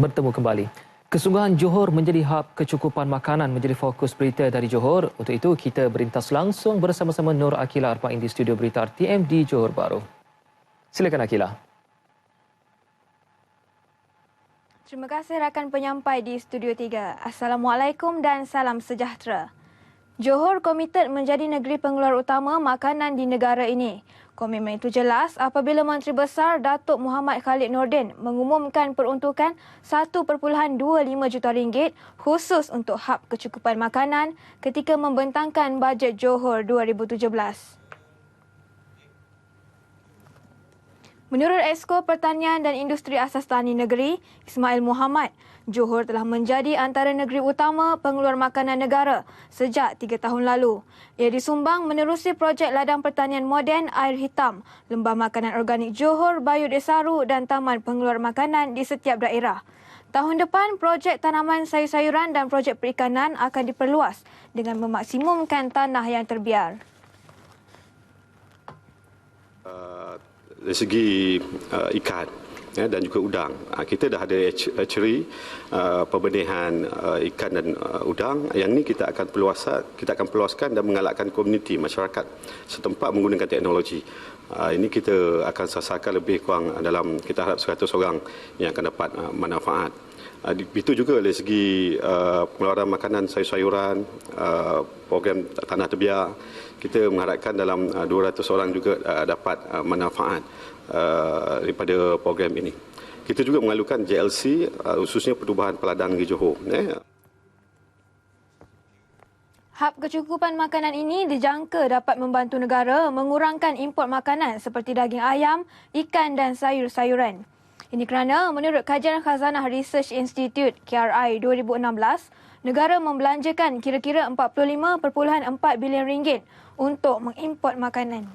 bertemu kembali. Kesungguhan Johor menjadi hub kecukupan makanan menjadi fokus berita dari Johor. Untuk itu, kita berintas langsung bersama-sama Nur Akila Arbain di studio berita RTM di Johor Bahru. Silakan Akila. Terima kasih rakan penyampai di Studio 3. Assalamualaikum dan salam sejahtera. Johor komited menjadi negeri pengeluar utama makanan di negara ini. Komitmen itu jelas apabila Menteri Besar Datuk Muhammad Khalid Nordin mengumumkan peruntukan 1.25 juta ringgit khusus untuk hub kecukupan makanan ketika membentangkan bajet Johor 2017. Menurut Esko Pertanian dan Industri Asas Tani Negeri, Ismail Muhammad, Johor telah menjadi antara negeri utama pengeluar makanan negara sejak 3 tahun lalu. Ia disumbang menerusi projek ladang pertanian moden air hitam, lembah makanan organik Johor, Bayu Desaru dan taman pengeluar makanan di setiap daerah. Tahun depan, projek tanaman sayur-sayuran dan projek perikanan akan diperluas dengan memaksimumkan tanah yang terbiar. Dari segi ikan dan juga udang, kita dah ada hatchery pembenihan ikan dan udang. Yang ini kita akan perluaskan dan menggalakkan komuniti masyarakat setempat menggunakan teknologi. Ini kita akan sasarkan lebih kurang dalam, kita harap 100 orang yang akan dapat manfaat. Itu juga dari segi pengeluaran makanan sayur-sayuran, program tanah terbiar, kita mengharapkan dalam 200 orang juga dapat manfaat daripada program ini. Kita juga mengalukan JLC, khususnya Pertubuhan Peladang di Johor. Hub kecukupan makanan ini dijangka dapat membantu negara mengurangkan import makanan seperti daging ayam, ikan dan sayur-sayuran. Ini kerana menurut kajian Khazanah Research Institute KRI 2016, negara membelanjakan kira-kira 45.4 bilion ringgit untuk mengimport makanan.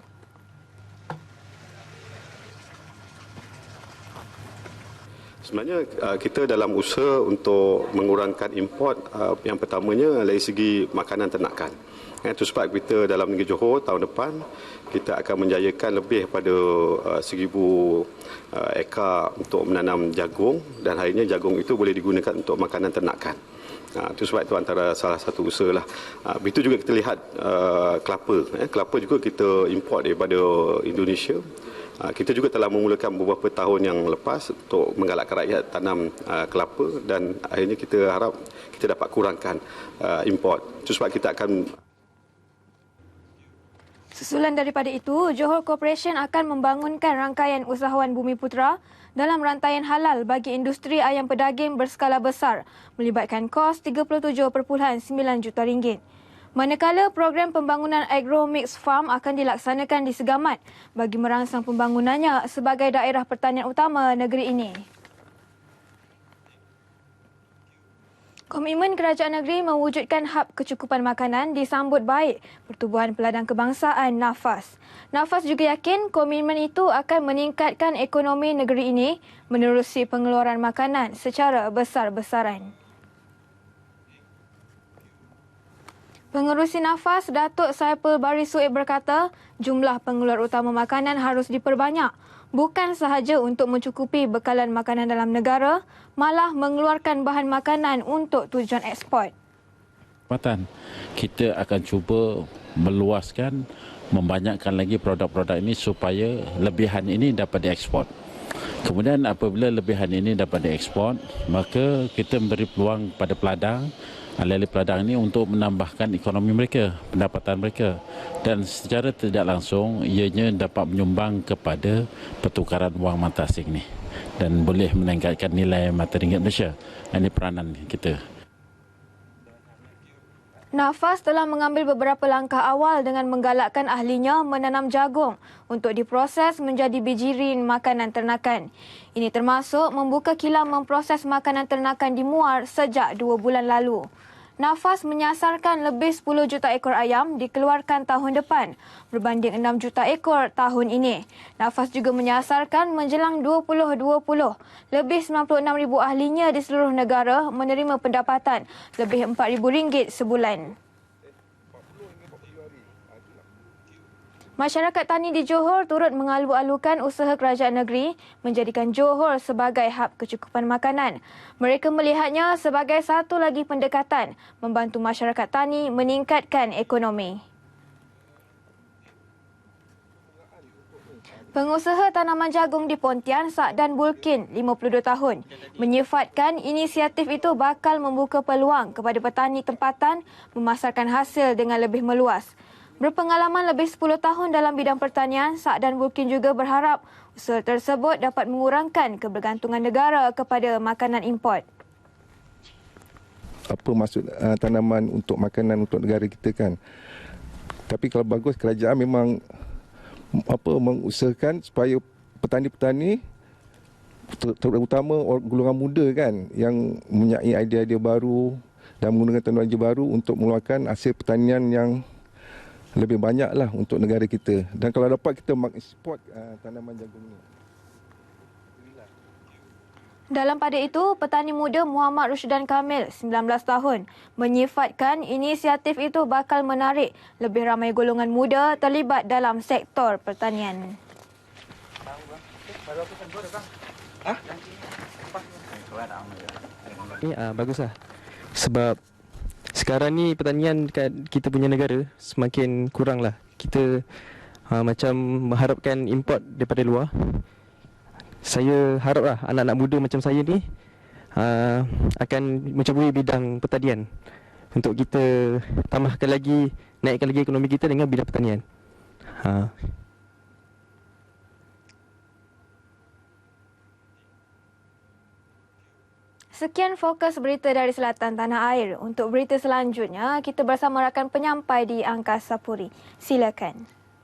Sebenarnya kita dalam usaha untuk mengurangkan import, yang pertamanya dari segi makanan ternakan. Itu sebab kita dalam negeri Johor tahun depan kita akan menjayakan lebih pada 1,000 ekar untuk menanam jagung, dan akhirnya jagung itu boleh digunakan untuk makanan ternakan. Itu sebab itu antara salah satu usaha lah. Begitu juga kita lihat kelapa. Kelapa juga kita import daripada Indonesia. Kita juga telah memulakan beberapa tahun yang lepas untuk menggalakkan rakyat tanam kelapa, dan akhirnya kita harap kita dapat kurangkan import. Itu sebab kita akan... Susulan daripada itu, Johor Corporation akan membangunkan rangkaian usahawan Bumi Putera dalam rantaian halal bagi industri ayam pedaging berskala besar melibatkan kos 37.9 juta ringgit. Manakala program pembangunan Agro Mix Farm akan dilaksanakan di Segamat bagi merangsang pembangunannya sebagai daerah pertanian utama negeri ini. Komitmen kerajaan negeri mewujudkan hub kecukupan makanan disambut baik Pertubuhan Peladang Kebangsaan NAFAS. NAFAS juga yakin komitmen itu akan meningkatkan ekonomi negeri ini menerusi pengeluaran makanan secara besar-besaran. Pengerusi NAFAS, Datuk Saipul Bari Suib berkata, jumlah pengeluar utama makanan harus diperbanyak, bukan sahaja untuk mencukupi bekalan makanan dalam negara, malah mengeluarkan bahan makanan untuk tujuan ekspor. Kita akan cuba meluaskan, membanyakkan lagi produk-produk ini supaya lebihan ini dapat diekspor. Kemudian apabila lebihan ini dapat diekspor, maka kita memberi peluang pada peladang, ahli-ahli peladang ini untuk menambahkan ekonomi mereka, pendapatan mereka, dan secara tidak langsung ianya dapat menyumbang kepada pertukaran wang mata asing ni dan boleh meningkatkan nilai mata ringgit Malaysia. Ini peranan kita. NAFAS telah mengambil beberapa langkah awal dengan menggalakkan ahlinya menanam jagung untuk diproses menjadi bijirin makanan ternakan. Ini termasuk membuka kilang memproses makanan ternakan di Muar sejak 2 bulan lalu. NAFAS menyasarkan lebih 10 juta ekor ayam dikeluarkan tahun depan berbanding 6 juta ekor tahun ini. NAFAS juga menyasarkan menjelang 2020, lebih 96,000 ahlinya di seluruh negara menerima pendapatan lebih RM4,000 sebulan. Masyarakat tani di Johor turut mengalu-alukan usaha kerajaan negeri menjadikan Johor sebagai hub kecukupan makanan. Mereka melihatnya sebagai satu lagi pendekatan membantu masyarakat tani meningkatkan ekonomi. Pengusaha tanaman jagung di Pontian, Sa'dan Bulkin, 52 tahun, menyifatkan inisiatif itu bakal membuka peluang kepada petani tempatan memasarkan hasil dengan lebih meluas. Berpengalaman lebih 10 tahun dalam bidang pertanian, Sa'dan Bulkin juga berharap usaha tersebut dapat mengurangkan kebergantungan negara kepada makanan import. Apa maksud tanaman untuk makanan untuk negara kita kan? Tapi kalau bagus kerajaan memang mengusahakan supaya petani-petani terutama golongan muda kan yang mempunyai idea-idea baru dan menggunakan teknologi baru untuk mengeluarkan hasil pertanian yang lebih banyaklah untuk negara kita. Dan kalau dapat kita mengeksport tanaman jagung ini. Dalam pada itu, petani muda Muhammad Rushdan Kamil, 19 tahun, menyifatkan inisiatif itu bakal menarik lebih ramai golongan muda terlibat dalam sektor pertanian. Ini baguslah. Sebab sekarang ni pertanian dekat kita punya negara semakin kurang lah. Kita macam mengharapkan import daripada luar. Saya haraplah anak-anak muda macam saya ni akan menceburi bidang pertanian untuk kita tambahkan lagi, naikkan lagi ekonomi kita dengan bidang pertanian. Sekian fokus berita dari Selatan Tanah Air. Untuk berita selanjutnya, kita bersama rakan penyampai di Angkasa Puri. Silakan.